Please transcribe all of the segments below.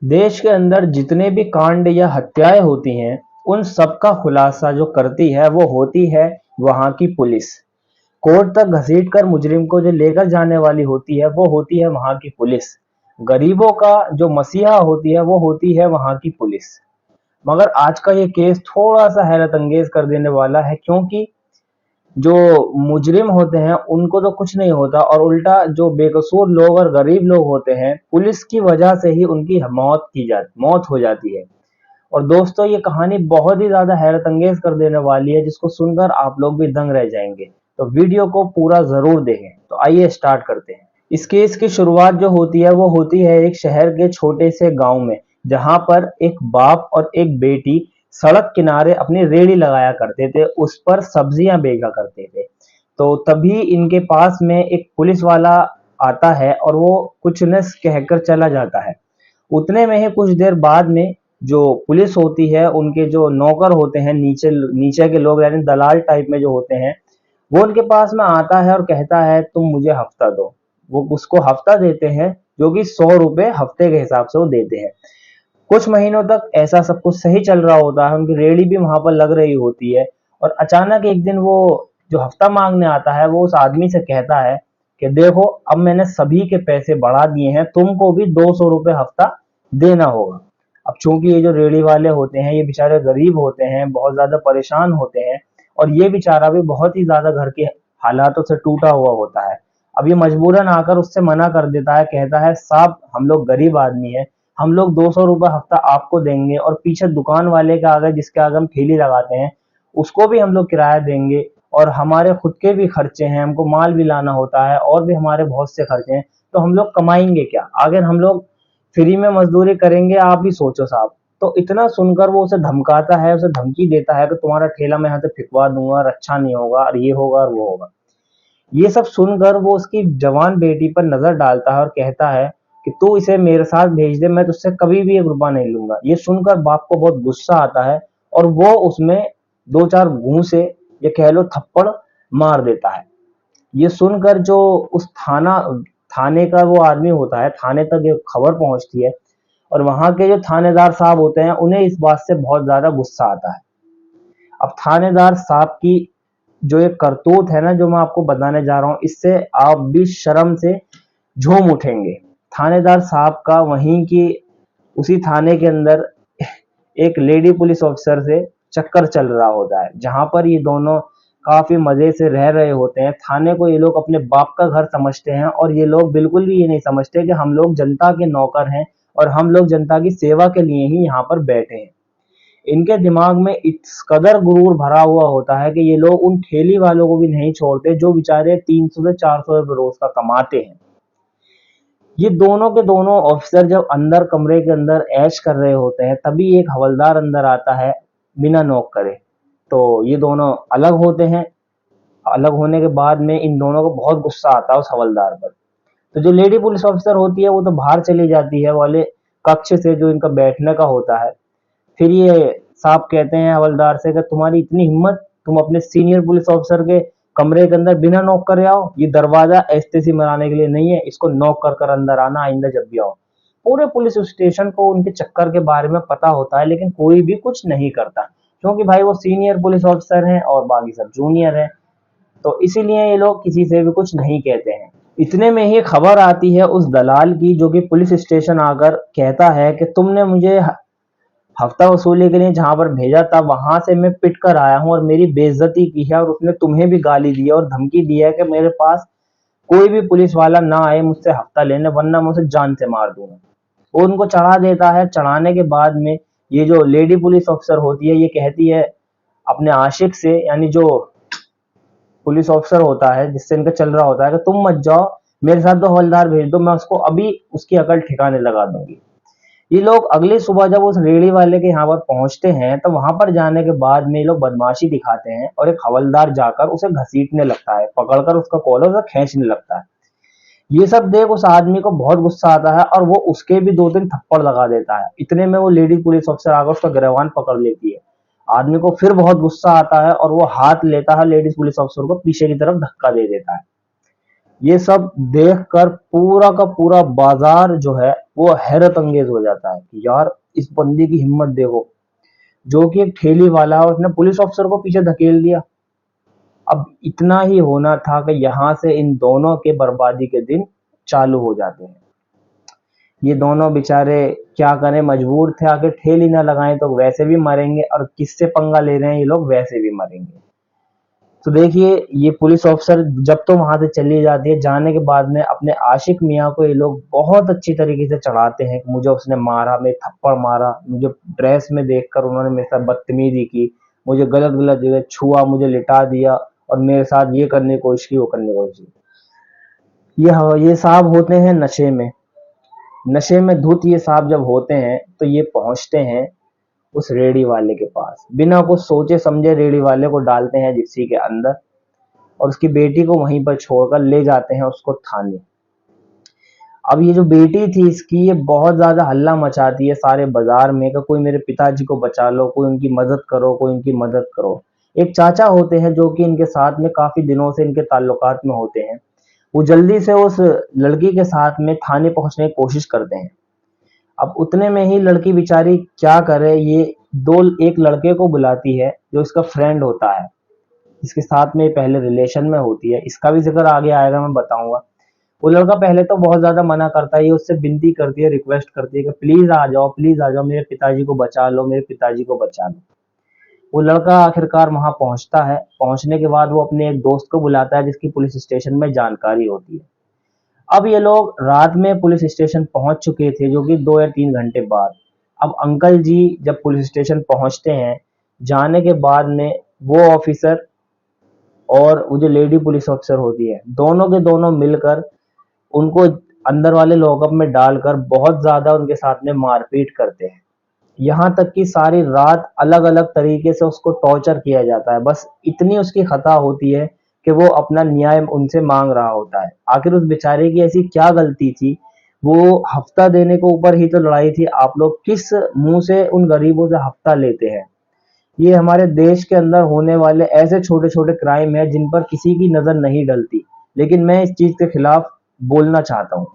देश के अंदर जितने भी कांड या हत्याएं होती हैं, उन सब का खुलासा जो करती है वो होती है वहां की पुलिस। कोर्ट तक घसीट कर मुजरिम को जो लेकर जाने वाली होती है वो होती है वहां की पुलिस। गरीबों का जो मसीहा होती है वो होती है वहां की पुलिस। मगर आज का ये केस थोड़ा सा हैरत अंगेज कर देने वाला है, क्योंकि जो मुजरिम होते हैं उनको तो कुछ नहीं होता, और उल्टा जो बेकसूर लोग और गरीब लोग होते हैं पुलिस की वजह से ही उनकी मौत हो जाती है। और दोस्तों, ये कहानी बहुत ही ज्यादा हैरत अंगेज कर देने वाली है, जिसको सुनकर आप लोग भी दंग रह जाएंगे। तो वीडियो को पूरा जरूर देखें। तो आइए स्टार्ट करते हैं। इस केस की शुरुआत जो होती है वो होती है एक शहर के छोटे से गांव में, जहां पर एक बाप और एक बेटी सड़क किनारे अपनी रेहड़ी लगाया करते थे, उस पर सब्जियां बेचा करते थे। तो तभी इनके पास में एक पुलिस वाला आता है और वो कुछ न कहकर चला जाता है। उतने में ही कुछ देर बाद में जो पुलिस होती है, उनके जो नौकर होते हैं, नीचे नीचे के लोग यानी दलाल टाइप में जो होते हैं, वो उनके पास में आता है और कहता है तुम मुझे हफ्ता दो। वो उसको हफ्ता देते हैं, जो कि 100 रुपए हफ्ते के हिसाब से वो देते हैं। कुछ महीनों तक ऐसा सब कुछ सही चल रहा होता है, उनकी रेहड़ी भी वहां पर लग रही होती है। और अचानक एक दिन वो जो हफ्ता मांगने आता है वो उस आदमी से कहता है कि देखो, अब मैंने सभी के पैसे बढ़ा दिए हैं, तुमको भी 200 रुपए हफ्ता देना होगा। अब चूंकि ये जो रेहड़ी वाले होते हैं ये बेचारे गरीब होते हैं, बहुत ज्यादा परेशान होते हैं, और ये बेचारा भी बहुत ही ज्यादा घर के हालातों से टूटा हुआ होता है। अब ये मजबूरन आकर उससे मना कर देता है, कहता है साहब हम लोग गरीब आदमी है, हम लोग 200 रुपये हफ्ता आपको देंगे, और पीछे दुकान वाले के आगे जिसके आगे हम ठेली लगाते हैं उसको भी हम लोग किराया देंगे, और हमारे खुद के भी खर्चे हैं, हमको माल भी लाना होता है, और भी हमारे बहुत से खर्चे हैं। तो हम लोग कमाएंगे क्या अगर हम लोग फ्री में मजदूरी करेंगे? आप भी सोचो साहब। तो इतना सुनकर वो उसे धमकाता है, उसे धमकी देता है कि तुम्हारा ठेला मैं यहाँ से फिकवा दूंगा और अच्छा नहीं होगा और ये होगा और वो होगा। ये सब सुनकर वो उसकी जवान बेटी पर नजर डालता है और कहता है कि तू इसे मेरे साथ भेज दे, मैं तुझसे कभी भी 1 रुपया नहीं लूंगा। ये सुनकर बाप को बहुत गुस्सा आता है और वो उसमें दो चार घूंसे या कह लो थप्पड़ मार देता है। ये सुनकर जो उस थाने का वो आदमी होता है, थाने तक ये खबर पहुंचती है, और वहां के जो थानेदार साहब होते हैं उन्हें इस बात से बहुत ज्यादा गुस्सा आता है। अब थानेदार साहब की जो एक करतूत है ना, जो मैं आपको बताने जा रहा हूँ, इससे आप भी शर्म से झूम उठेंगे। थानेदार साहब का वहीं की उसी थाने के अंदर एक लेडी पुलिस ऑफिसर से चक्कर चल रहा होता है, जहां पर ये दोनों काफी मजे से रह रहे होते हैं। थाने को ये लोग अपने बाप का घर समझते हैं, और ये लोग बिल्कुल भी ये नहीं समझते कि हम लोग जनता के नौकर हैं और हम लोग जनता की सेवा के लिए ही यहाँ पर बैठे हैं। इनके दिमाग में इस कदर गुरूर भरा हुआ होता है कि ये लोग उन ठेली वालों को भी नहीं छोड़ते जो बेचारे 300 से 400 रुपये रोज का कमाते हैं। ये दोनों के दोनों ऑफिसर जब अंदर कमरे के अंदर ऐश कर रहे होते हैं, तभी एक हवलदार अंदर आता है बिना नॉक करे। तो ये दोनों अलग होते हैं। अलग होने के बाद में इन दोनों को बहुत गुस्सा आता है उस हवलदार पर। तो जो लेडी पुलिस ऑफिसर होती है वो तो बाहर चली जाती है वाले कक्ष से जो इनका बैठने का होता है। फिर ये साहब कहते हैं हवलदार से कि तुम्हारी इतनी हिम्मत, तुम अपने सीनियर पुलिस ऑफिसर के कमरे के अंदर बिना नॉक करे आओ? ये दरवाजा एसटीसी मराने के लिए नहीं है, इसको नॉक कर कर अंदर आना आइंदा जब भी आओ। पूरे पुलिस स्टेशन को उनके चक्कर के बारे में पता होता है, लेकिन कोई भी कुछ नहीं करता, क्योंकि भाई वो सीनियर पुलिस ऑफिसर हैं और बाकी सब जूनियर हैं। तो इसीलिए ये लोग किसी से भी कुछ नहीं कहते हैं। इतने में ही खबर आती है उस दलाल की, जो कि पुलिस स्टेशन आकर कहता है कि तुमने मुझे हफ्ता वसूली के लिए जहां पर भेजा था वहां से मैं पिट कर आया हूं और मेरी बेइज्जती की है, और उसने तुम्हें भी गाली दी है और धमकी दी है कि मेरे पास कोई भी पुलिस वाला ना आए मुझसे हफ्ता लेने, वरना मैं उसे जान से मार दूंगा। वो उनको चढ़ा देता है। चढ़ाने के बाद में ये जो लेडी पुलिस ऑफिसर होती है ये कहती है अपने आशिक से, यानी जो पुलिस ऑफिसर होता है जिससे इनका चल रहा होता है, कि तुम मत जाओ, मेरे साथ तो हवलदार भेज दो, मैं उसको अभी उसकी अकल ठिकाने लगा दूंगी। ये लोग अगली सुबह जब उस रेड़ी वाले के यहाँ पर पहुंचते हैं, तो वहां पर जाने के बाद में ये लोग बदमाशी दिखाते हैं और एक हवलदार जाकर उसे घसीटने लगता है, पकड़कर उसका कॉलर उसे खींचने लगता है। ये सब देख उस आदमी को बहुत गुस्सा आता है और वो उसके भी 2-3 थप्पड़ लगा देता है। इतने में वो लेडी पुलिस ऑफिसर आकर उसका गिरबान पकड़ लेती है। आदमी को फिर बहुत गुस्सा आता है और वो हाथ लेता है लेडीज पुलिस ऑफिसर को पीछे की तरफ धक्का दे देता है। ये सब देखकर पूरा का पूरा बाजार जो है वो हैरत अंगेज हो जाता है कि यार इस बंदे की हिम्मत देखो, जो कि एक ठेली वाला है और उसने पुलिस ऑफिसर को पीछे धकेल दिया। अब इतना ही होना था कि यहाँ से इन दोनों के बर्बादी के दिन चालू हो जाते हैं। ये दोनों बेचारे क्या करें, मजबूर थे, आखिर ठेल ही ना लगाएं तो वैसे भी मरेंगे, और किससे पंगा ले रहे हैं ये लोग, वैसे भी मरेंगे। तो देखिए, ये पुलिस ऑफिसर जब तो वहां से चली जाती है, जाने के बाद में अपने आशिक मियाँ को ये लोग बहुत अच्छी तरीके से चढ़ाते हैं कि मुझे उसने मारा, मेरे थप्पड़ मारा, मुझे ड्रेस में देखकर उन्होंने मेरे साथ बदतमीजी की, मुझे गलत गलत जगह छुआ, मुझे लिटा दिया और मेरे साथ ये करने की कोशिश की, वो करने की कोशिश की। ये साहब होते हैं नशे में। नशे में धुत ये साहब जब होते हैं तो ये पहुंचते हैं उस रेडी वाले के पास, बिना कुछ सोचे समझे रेडी वाले को डालते हैं जिप्सी के अंदर और उसकी बेटी को वहीं पर छोड़कर ले जाते हैं उसको थाने। अब ये जो बेटी थी इसकी, ये बहुत ज्यादा हल्ला मचाती है सारे बाजार में कि कोई मेरे पिताजी को बचा लो, कोई उनकी मदद करो, कोई उनकी मदद करो। एक चाचा होते हैं जो कि इनके साथ में काफी दिनों से इनके ताल्लुकात में होते हैं, वो जल्दी से उस लड़की के साथ में थाने पहुंचने की कोशिश करते हैं। अब उतने में ही लड़की बेचारी क्या करे, ये दो एक लड़के को बुलाती है जो इसका फ्रेंड होता है, इसके साथ में पहले रिलेशन में होती है, इसका भी जिक्र आगे आएगा, मैं बताऊंगा। वो लड़का पहले तो बहुत ज्यादा मना करता है, ये उससे विनती करती है, रिक्वेस्ट करती है कि प्लीज आ जाओ, प्लीज आ जाओ, मेरे पिताजी को बचा लो, मेरे पिताजी को बचा लो। वो लड़का आखिरकार वहां पहुंचता है, पहुंचने के बाद वो अपने एक दोस्त को बुलाता है जिसकी पुलिस स्टेशन में जानकारी होती है। अब ये लोग रात में पुलिस स्टेशन पहुंच चुके थे, जो कि 2 या 3 घंटे बाद। अब अंकल जी जब पुलिस स्टेशन पहुंचते हैं, जाने के बाद में वो ऑफिसर और वो जो लेडी पुलिस ऑफिसर होती है, दोनों के दोनों मिलकर उनको अंदर वाले लॉकअप में डालकर बहुत ज्यादा उनके साथ में मारपीट करते हैं। यहाँ तक कि सारी रात अलग अलग तरीके से उसको टॉर्चर किया जाता है, बस इतनी उसकी खता होती है कि वो अपना न्याय उनसे मांग रहा होता है। आखिर उस बेचारे की ऐसी क्या गलती थी, वो हफ्ता देने के ऊपर ही तो लड़ाई थी। आप लोग किस मुंह से उन गरीबों से हफ्ता लेते हैं? ये हमारे देश के अंदर होने वाले ऐसे छोटे छोटे क्राइम है जिन पर किसी की नजर नहीं डलती, लेकिन मैं इस चीज के खिलाफ बोलना चाहता हूँ,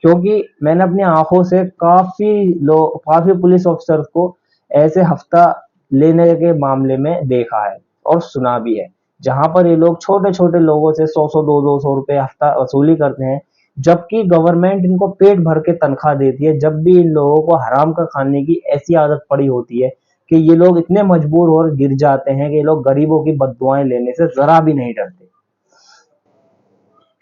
क्योंकि मैंने अपनी आंखों से काफी पुलिस ऑफिसर्स को ऐसे हफ्ता लेने के मामले में देखा है और सुना भी है, जहां पर ये लोग छोटे छोटे लोगों से 100 100 200 रुपए हफ्ता वसूली करते हैं, जबकि गवर्नमेंट इनको पेट भर के तनख्वाह देती है। जब भी इन लोगों को हराम का खाने की ऐसी आदत पड़ी होती है कि ये लोग इतने मजबूर और गिर जाते हैं कि ये लोग गरीबों की बददुआएं लेने से जरा भी नहीं डरते।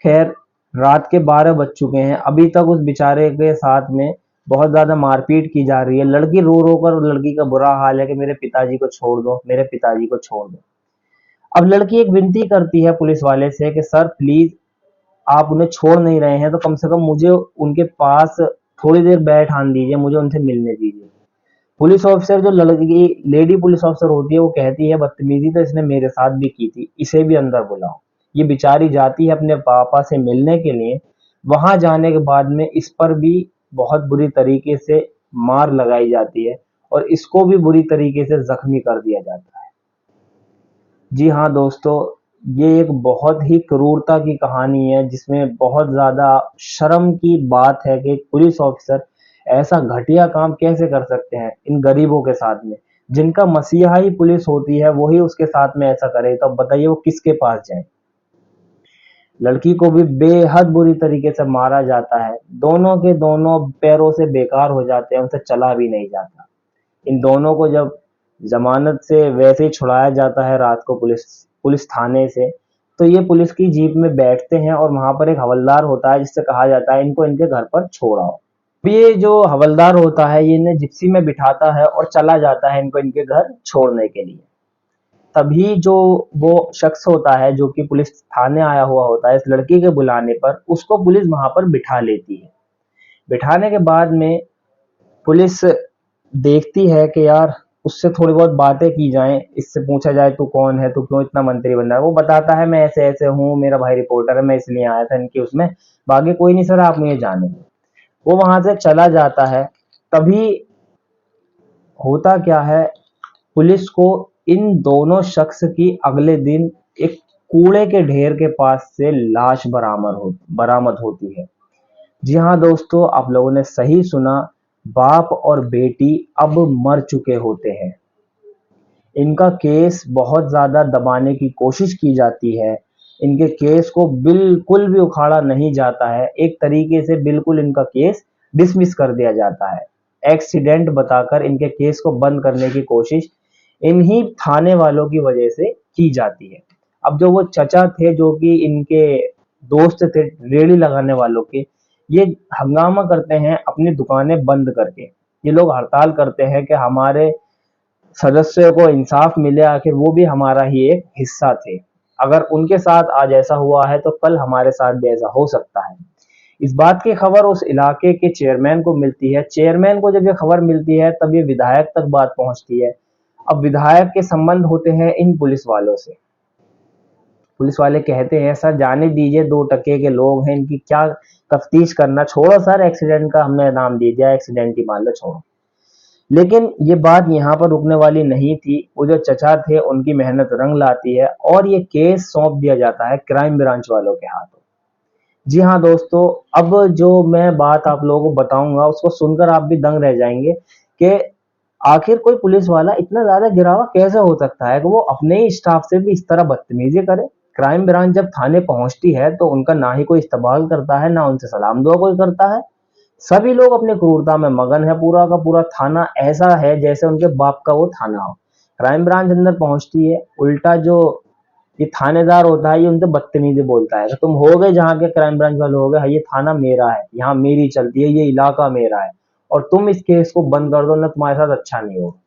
खैर, रात के 12 बज चुके हैं, अभी तक उस बेचारे के साथ में बहुत ज्यादा मारपीट की जा रही है। लड़की रो रो कर, लड़की का बुरा हाल है कि मेरे पिताजी को छोड़ दो, मेरे पिताजी को छोड़ दो। अब लड़की एक विनती करती है पुलिस वाले से कि सर प्लीज, आप उन्हें छोड़ नहीं रहे हैं तो कम से कम मुझे उनके पास थोड़ी देर बैठान दीजिए, मुझे उनसे मिलने दीजिए। पुलिस ऑफिसर, जो लड़की लेडी पुलिस ऑफिसर होती है, वो कहती है बदतमीजी तो इसने मेरे साथ भी की थी, इसे भी अंदर बुलाओ। ये बेचारी जाती है अपने पापा से मिलने के लिए। वहां जाने के बाद में इस पर भी बहुत बुरी तरीके से मार लगाई जाती है और इसको भी बुरी तरीके से जख्मी कर दिया जाता है। जी हाँ दोस्तों, ये एक बहुत ही क्रूरता की कहानी है जिसमें बहुत ज्यादा शर्म की बात है कि एक पुलिस ऑफिसर ऐसा घटिया काम कैसे कर सकते हैं इन गरीबों के साथ में, जिनका मसीहा ही पुलिस होती है, वही उसके साथ में ऐसा करे, तो अब बताइए वो किसके पास जाए। लड़की को भी बेहद बुरी तरीके से मारा जाता है, दोनों के दोनों पैरों से बेकार हो जाते हैं, उनसे चला भी नहीं जाता। इन दोनों को जब जमानत से वैसे ही छुड़ाया जाता है रात को पुलिस पुलिस थाने से, तो ये पुलिस की जीप में बैठते हैं और वहां पर एक हवलदार होता है जिससे कहा जाता है इनको इनके घर पर छोड़ आओ। अब ये जो हवलदार होता है ये इन्हें जिप्सी में बिठाता है और चला जाता है इनको इनके घर छोड़ने के लिए। तभी जो वो शख्स होता है जो कि पुलिस थाने आया हुआ होता है, इस लड़की के बुलाने पर उसको पुलिस वहां पर बिठा लेती है। बिठाने के बाद में पुलिस देखती है कि यार उससे थोड़ी बहुत बातें की जाएं, इससे पूछा जाए तू कौन है, तू क्यों इतना मंत्री बन रहा है। वो बताता है मैं ऐसे ऐसे हूँ, मेरा भाई रिपोर्टर है, मैं इसलिए आया था इनकी उसमें, बाकी कोई नहीं सर, आप मुझे जाने दो। वो वहां से चला जाता है। तभी होता क्या है, पुलिस को इन दोनों शख्स की अगले दिन एक कूड़े के ढेर के पास से लाश बरामद होती है, जी हाँ दोस्तों, आप लोगों ने सही सुना। बाप और बेटी अब मर चुके होते हैं। इनका केस बहुत ज़्यादा दबाने की कोशिश की जाती है। इनके केस को बिल्कुल भी उखाड़ा नहीं जाता है। एक तरीके से बिल्कुल इनका केस डिसमिस कर दिया जाता है। एक्सीडेंट बताकर इनके केस को बंद करने की कोशिश इन्हीं थाने वालों की वजह से की जाती है। अब जो वो चचा थे जो कि इनके दोस्त थे रेहड़ी लगाने वालों के, ये हंगामा करते हैं अपनी दुकानें बंद करके। ये लोग हड़ताल करते हैं कि हमारे सदस्यों को इंसाफ मिले, आखिर वो भी हमारा ही एक हिस्सा थे। अगर उनके साथ आज ऐसा हुआ है तो कल हमारे साथ भी ऐसा हो सकता है। इस बात की खबर उस इलाके के चेयरमैन को मिलती है। चेयरमैन को जब ये खबर मिलती है तब ये विधायक तक बात पहुंचती है। अब विधायक के संबंध होते हैं इन पुलिस वालों से। पुलिस वाले कहते हैं सर जाने दीजिए, 2 टके के लोग हैं, इनकी क्या तफ्तीश करना, छोड़ो सर, एक्सीडेंट का हमने नाम दे दिया, एक्सीडेंट ही मान लो, छोड़ो। लेकिन ये बात यहाँ पर रुकने वाली नहीं थी। वो जो चचा थे उनकी मेहनत रंग लाती है और ये केस सौंप दिया जाता है क्राइम ब्रांच वालों के हाथों। जी हाँ दोस्तों, अब जो मैं बात आप लोगों को बताऊंगा उसको सुनकर आप भी दंग रह जाएंगे कि आखिर कोई पुलिस वाला इतना ज्यादा गिरा हुआ कैसे हो सकता है कि वो अपने ही स्टाफ से भी इस तरह बदतमीजी करे। क्राइम ब्रांच जब थाने पहुंचती है तो उनका ना ही कोई इस्तकबाल करता है, ना उनसे सलाम दुआ कोई करता है। सभी लोग अपनी क्रूरता में मगन है। पूरा का पूरा थाना ऐसा है जैसे उनके बाप का वो थाना हो। क्राइम ब्रांच अंदर पहुंचती है, उल्टा जो ये थानेदार होता है ये उनसे बदतमीजी बोलता है कि तुम हो गए जहाँ के क्राइम ब्रांच वाले हो गए, हाँ, ये थाना मेरा है, यहाँ मेरी चलती है, ये इलाका मेरा है, और तुम इस केस को बंद कर दो ना, तुम्हारे साथ अच्छा नहीं होगा।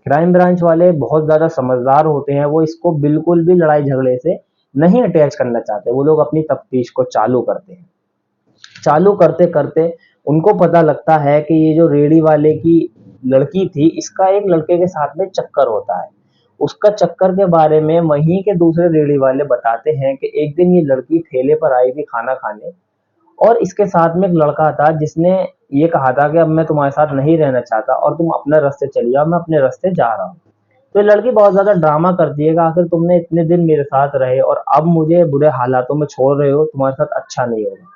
क्राइम ब्रांच वाले बहुत ज्यादा समझदार होते हैं। वो इसको बिल्कुल भी लड़ाई झगड़े से नहीं अटैच करना चाहते। वो लोग अपनी तफ्तीश को चालू करते हैं। चालू करते करते उनको पता लगता है कि ये जो रेडी वाले की लड़की थी इसका एक लड़के के साथ में चक्कर होता है। उसका चक्कर के बारे में वहीं के दूसरे रेडी वाले बताते हैं कि एक दिन ये लड़की ठेले पर आई थी खाना खाने, और इसके साथ में एक लड़का था जिसने ये कहा था कि अब मैं तुम्हारे साथ नहीं रहना चाहता और तुम अपने रास्ते चली जाओ, मैं अपने रास्ते जा रहा हूँ। तो ये लड़की बहुत ज्यादा ड्रामा करती है कि आखिर तुमने इतने दिन मेरे साथ रहे और अब मुझे बुरे हालातों में छोड़ रहे हो, तुम्हारे साथ अच्छा नहीं होगा।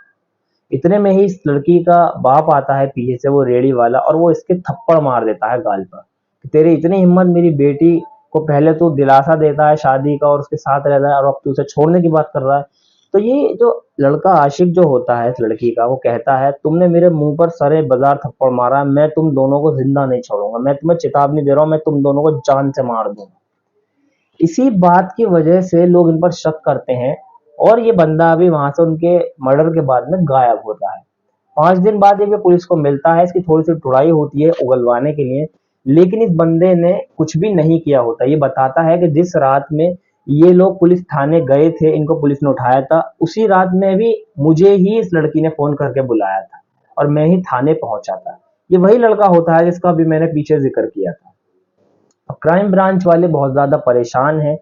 इतने में ही इस लड़की का बाप आता है पीछे से, वो रेडी वाला, और वो इसके थप्पड़ मार देता है गाल पर कि तेरी इतनी हिम्मत, मेरी बेटी को पहले तू दिलासा देता है शादी का और उसके साथ रहता है और अब तू उसे छोड़ने की बात कर रहा है। तो ये जो लड़का आशिक जो होता है इस लड़की का, वो कहता है तुमने मेरे मुंह पर सरे बाजार थप्पड़ मारा है, मैं तुम दोनों को जिंदा नहीं छोड़ूंगा, मैं तुम्हें चेतावनी दे रहा हूँ, मैं तुम दोनों को जान से मार दूंगा। इसी बात की वजह से लोग इन पर शक करते हैं और ये बंदा अभी वहां से उनके मर्डर के बाद में गायब होता है। 5 दिन बाद जब ये पुलिस को मिलता है, इसकी थोड़ी सी धुलाई होती है उगलवाने के लिए, लेकिन इस बंदे ने कुछ भी नहीं किया होता। ये बताता है कि जिस रात में ये लोग पुलिस थाने गए थे, इनको पुलिस ने उठाया था, उसी रात में भी मुझे ही इस लड़की ने फोन करके बुलाया था और मैं ही थाने पहुंचा था। ये वही लड़का होता है जिसका भी मैंने पीछे जिक्र किया था। अब क्राइम ब्रांच वाले बहुत ज्यादा परेशान हैं।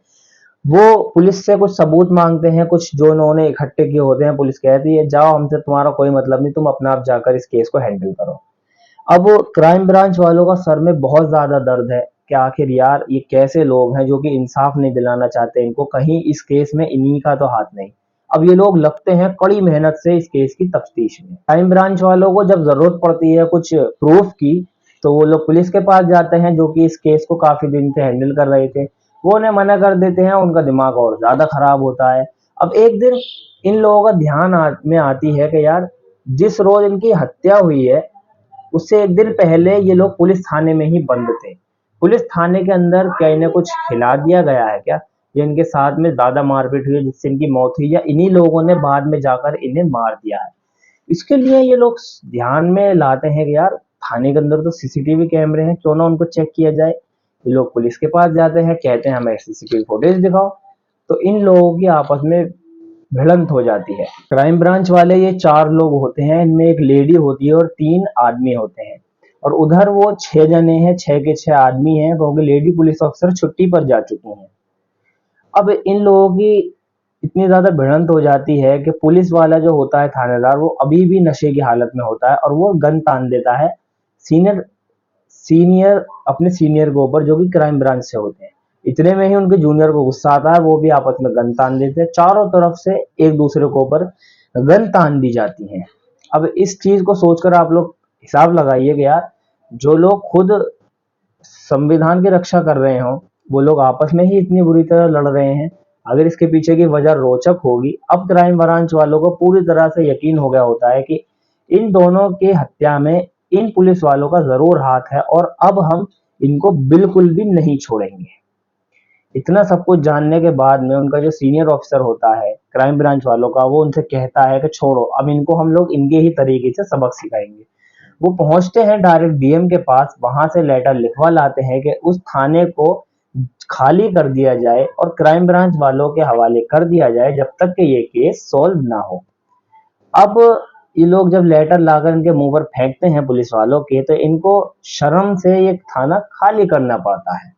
वो पुलिस से कुछ सबूत मांगते हैं, कुछ जो उन्होंने इकट्ठे किए होते हैं। पुलिस कहती है जाओ, हमसे तुम्हारा कोई मतलब नहीं, तुम अपना आप जाकर इस केस को हैंडल करो। अब क्राइम ब्रांच वालों का सर में बहुत ज्यादा दर्द है कि आखिर यार ये कैसे लोग हैं जो कि इंसाफ नहीं दिलाना चाहते इनको, कहीं इस केस में इन्हीं का तो हाथ नहीं। अब ये लोग लगते हैं कड़ी मेहनत से इस केस की तफ्तीश में। क्राइम ब्रांच वालों को जब जरूरत पड़ती है कुछ प्रूफ की तो वो लोग पुलिस के पास जाते हैं जो कि इस केस को काफी दिन से हैंडल कर रहे थे। वो उन्हें मना कर देते हैं, उनका दिमाग और ज्यादा खराब होता है। अब एक दिन इन लोगों का ध्यान में आती है कि यार जिस रोज इनकी हत्या हुई है उससे एक दिन पहले ये लोग पुलिस थाने में ही बंद थे। पुलिस थाने के अंदर क्या इन्हें कुछ खिला दिया गया है क्या, या इनके साथ में ज्यादा मारपीट हुई है जिससे इनकी मौत हुई, या इन्हीं लोगों ने बाद में जाकर इन्हें मार दिया है। इसके लिए ये लोग ध्यान में लाते हैं कि यार थाने के अंदर तो सीसीटीवी कैमरे हैं, क्यों ना उनको चेक किया जाए। ये लोग पुलिस के पास जाते हैं, कहते हैं हमें सीसीटीवी फुटेज दिखाओ। तो इन लोगों की आपस में भिड़ंत हो जाती है। क्राइम ब्रांच वाले ये 4 लोग होते हैं, इनमें एक लेडी होती है और 3 आदमी होते हैं, और उधर वो 6 जने हैं, 6 के 6 आदमी हैं क्योंकि लेडी पुलिस अफसर छुट्टी पर जा चुकी हैं। अब इन लोगों की इतनी ज्यादा भिड़ंत हो जाती है कि पुलिस वाला जो होता है थानेदार, वो अभी भी नशे की हालत में होता है और वो गन तान देता है सीनियर सीनियर अपने सीनियर के ऊपर जो कि क्राइम ब्रांच से होते हैं। इतने में ही उनके जूनियर को गुस्सा आता है, वो भी आपस में गन तान देते हैं। चारों तरफ से एक दूसरे के ऊपर गन तान दी जाती है। अब इस चीज को सोचकर आप लोग हिसाब लगाइए कि यार जो लोग खुद संविधान की रक्षा कर रहे हो वो लोग आपस में ही इतनी बुरी तरह लड़ रहे हैं। अगर इसके पीछे की वजह रोचक होगी, अब क्राइम ब्रांच वालों को पूरी तरह से यकीन हो गया होता है कि इन दोनों की हत्या में इन पुलिस वालों का जरूर हाथ है और अब हम इनको बिल्कुल भी नहीं छोड़ेंगे। इतना सब कुछ जानने के बाद में उनका जो सीनियर ऑफिसर होता है क्राइम ब्रांच वालों का, वो उनसे कहता है कि छोड़ो, अब इनको हम लोग इनके ही तरीके से सबक सिखाएंगे। वो पहुंचते हैं डायरेक्ट डीएम के पास, वहां से लेटर लिखवा लाते हैं कि उस थाने को खाली कर दिया जाए और क्राइम ब्रांच वालों के हवाले कर दिया जाए जब तक कि ये केस सॉल्व ना हो। अब ये लोग जब लेटर लाकर इनके मुंह पर फेंकते हैं पुलिस वालों के, तो इनको शर्म से ये थाना खाली करना पड़ता है।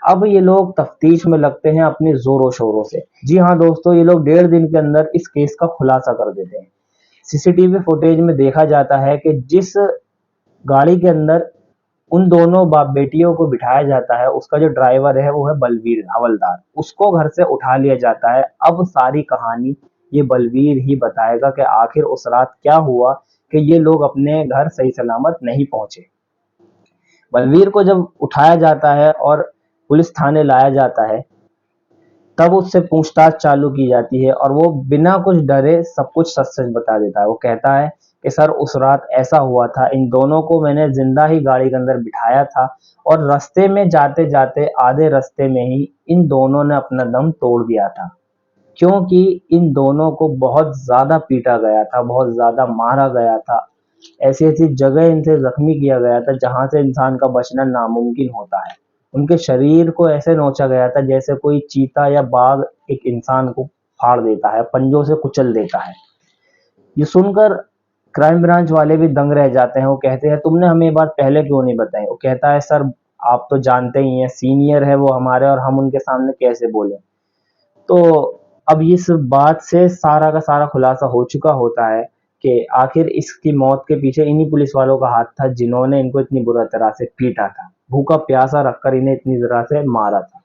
अब ये लोग तफ्तीश में लगते हैं अपनी जोरों शोरों से। जी हाँ दोस्तों, ये लोग 1.5 दिन के अंदर इस केस का खुलासा कर देते हैं। सीसीटीवी फुटेज में देखा जाता है कि जिस गाड़ी के अंदर उन दोनों बाप बेटियों को बिठाया जाता है, उसका जो ड्राइवर है वो है बलवीर हवलदार। उसको घर से उठा लिया जाता है। अब सारी कहानी ये बलवीर ही बताएगा कि आखिर उस रात क्या हुआ कि ये लोग अपने घर सही सलामत नहीं पहुंचे। बलवीर को जब उठाया जाता है और पुलिस थाने लाया जाता है, तब उससे पूछताछ चालू की जाती है और वो बिना कुछ डरे सब कुछ सच सच बता देता है। वो कहता है कि सर उस रात ऐसा हुआ था, इन दोनों को मैंने जिंदा ही गाड़ी के अंदर बिठाया था और रास्ते में जाते जाते आधे रास्ते में ही इन दोनों ने अपना दम तोड़ दिया था, क्योंकि इन दोनों को बहुत ज्यादा पीटा गया था, बहुत ज्यादा मारा गया था। ऐसी ऐसी जगह इनसे जख्मी किया गया था जहां से इंसान का बचना नामुमकिन होता है। उनके शरीर को ऐसे नोचा गया था जैसे कोई चीता या बाघ एक इंसान को फाड़ देता है, पंजों से कुचल देता है। ये सुनकर क्राइम ब्रांच वाले भी दंग रह जाते हैं। वो कहते हैं तुमने हमें ये बात पहले क्यों नहीं बताई। वो कहता है सर आप तो जानते ही हैं, सीनियर है वो हमारे और हम उनके सामने कैसे बोले। तो अब इस बात से सारा का सारा खुलासा हो चुका होता है कि आखिर इसकी मौत के पीछे इन्हीं पुलिस वालों का हाथ था जिन्होंने इनको इतनी बुरा तरह से पीटा था, भूखा प्यासा रखकर इन्हें इतनी तरह से मारा था।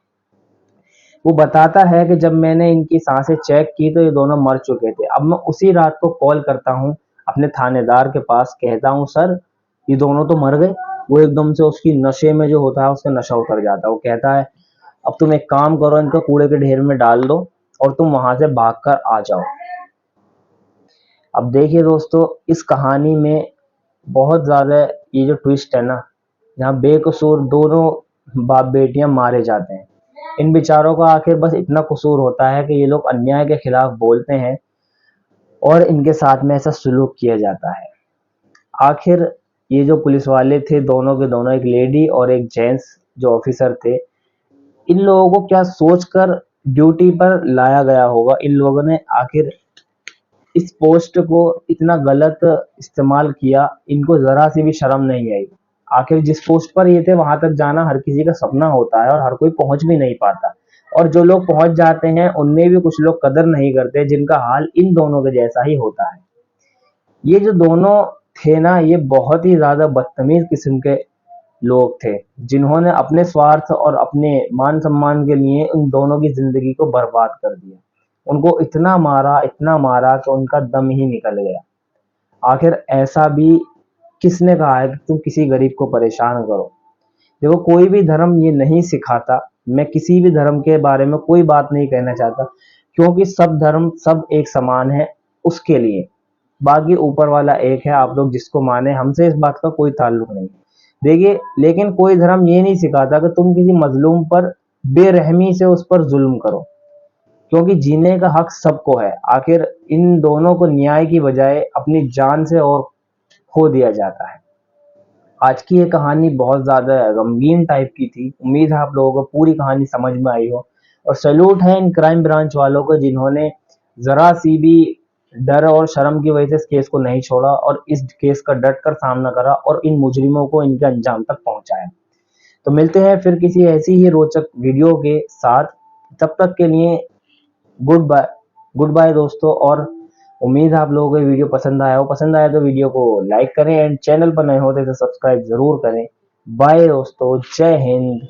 वो बताता है कि जब मैंने इनकी सांसें चेक की तो ये दोनों मर चुके थे। अब मैं उसी रात को कॉल करता हूँ अपने थानेदार के पास, कहता हूँ सर ये दोनों तो मर गए। वो एकदम से उसकी नशे में जो होता है उसका नशा उतर जाता है। वो कहता है अब तुम एक काम करो, इनका कूड़े के ढेर में डाल दो और तुम वहां से भागकर आ जाओ। अब देखिए दोस्तों, इस कहानी में बहुत ज्यादा ये जो ट्विस्ट है ना, यहाँ बेकसूर दोनों बाप बेटियां मारे जाते हैं। इन बेचारों का आखिर बस इतना कसूर होता है कि ये लोग अन्याय के खिलाफ बोलते हैं और इनके साथ में ऐसा सुलूक किया जाता है। आखिर ये जो पुलिस वाले थे दोनों के दोनों, एक लेडी और एक जेंट्स जो ऑफिसर थे, इन लोगों को क्या सोचकर ड्यूटी पर लाया गया होगा। इन लोगों ने आखिर इस पोस्ट को इतना गलत इस्तेमाल किया, इनको जरा सी भी शर्म नहीं आई। आखिर जिस पोस्ट पर ये थे वहां तक जाना हर किसी का सपना होता है और हर कोई पहुंच भी नहीं पाता, और जो लोग पहुंच जाते हैं उनमें भी कुछ लोग कदर नहीं करते, जिनका हाल इन दोनों के जैसा ही होता है। ये जो दोनों थे ना, ये बहुत ही ज्यादा बदतमीज किस्म के लोग थे जिन्होंने अपने स्वार्थ और अपने मान सम्मान के लिए उन दोनों की जिंदगी को बर्बाद कर दिया। उनको इतना मारा कि उनका दम ही निकल गया। आखिर ऐसा भी किसने कहा है कि तुम किसी गरीब को परेशान करो। देखो कोई भी धर्म ये नहीं सिखाता। मैं किसी भी धर्म के बारे में कोई बात नहीं कहना चाहता, क्योंकि सब धर्म सब एक समान है उसके लिए। बाकी ऊपर वाला एक है, आप लोग जिसको माने, हमसे इस बात का कोई ताल्लुक नहीं। देखिए लेकिन कोई धर्म ये नहीं सिखाता कि तुम किसी मजलूम पर बेरहमी से उस पर जुल्म करो, क्योंकि जीने का हक सबको है। आखिर इन दोनों को न्याय की बजाय अपनी जान से और खो दिया जाता है। आज की ये कहानी बहुत ज्यादा गमगीन टाइप की थी। उम्मीद है आप लोगों को पूरी कहानी समझ में आई हो, और सैल्यूट है इन क्राइम ब्रांच वालों को जिन्होंने जरा सी भी डर और शर्म की वजह से इस केस को नहीं छोड़ा और इस केस का डट कर सामना करा और इन मुजरिमों को इनके अंजाम तक पहुंचाया। तो मिलते हैं फिर किसी ऐसी ही रोचक वीडियो के साथ। तब तक के लिए गुड बाय। गुड बाय दोस्तों, और उम्मीद है आप लोगों को ये वीडियो पसंद आया हो। पसंद आया तो वीडियो को लाइक करें एंड चैनल पर नए होते तो सब्सक्राइब जरूर करें। बाय दोस्तों, जय हिंद।